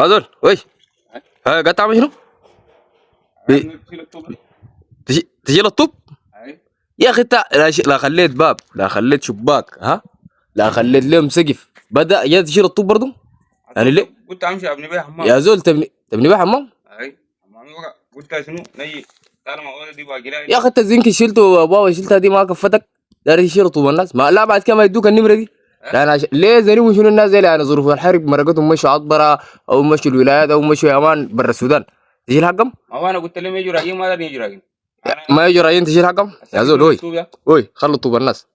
هذول وي ها قاعد تعمل شنو؟ تشيل الطوب؟ يا اخي انت لا خليت باب لا خليت شباك ها لا خليت لهم سقف بدأ يا تشيل الطوب برضه؟ يعني ليه؟ قلت امشي ابني بيه حمام يا زول تبني بيه حمام؟ اي حمام ورا قلت شنو نجي طالما اول دي باقي لا يا اخي انت الزنك شلته بابا شلتها دي ما كفتك داري تشيل طوب الناس ما لا بعد كده ما يدوك النمره دي لا انا ليه زنيهم شنو الناس زي يعني ظروف الحرب مرقتهم مشوا عطبره او مشوا الولايات او مشوا امان برا السودان تشيل حقهم؟ هو انا قلت لهم يجوا راجعين ما يجوا راجعين ما يجوا رايين تشيل حقهم؟ يا زول وي خلوا طوب الناس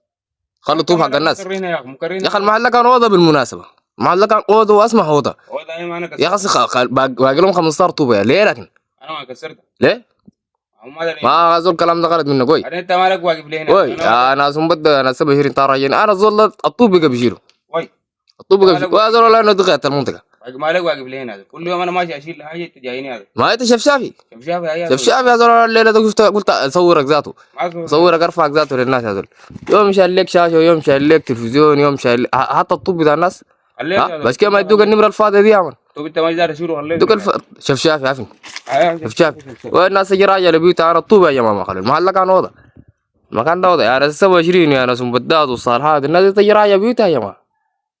خلوا طوب حق الناس مكرين يا اخي مكرين يا اخي المحل ده كان اوضه بالمناسبه المحل ده كان اوضه واسمع اوضه والله ما انا يا اخي باقي لهم 15 طوبه ليه لكن؟ انا ما كسرت ليه؟ ما زول الكلام ده غلط منك كوي بعدين انت مالك واقف ليه هنا كوي انا سنبد انا 27 طار انا زول الطوب بقى بيشيله وي الطوب بقى بيشيله يا زول والله انه دقيقه المنطقه مالك واقف ليه هنا كل يوم انا ماشي اشيل حاجه انت جايني هذا ما انت شفشافي شفشافي شفشافي يا زول الليله ده قلت اصورك ذاته اصورك ارفعك ذاته للناس يا زول يوم شايل لك شاشه ويوم شايل لك تلفزيون يوم شايل حتى الطوب بتاع الناس بس كده ما يدوك النمره الفاضيه دي يا مان طب انت ما داري تشيله خليه دوك شفشافي عفن شفشافي والناس يجي راجع لبيوتها انا الطوب يا جماعه ما خلوا المحل ده كان اوضه المكان ده اوضه يعني 27 يعني سنبدات والصالحات الناس تجي راجع بيوتها يا جماعه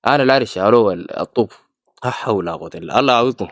انا لا ارش الطوب لا حول ولا قوه الا الله الله يعوضكم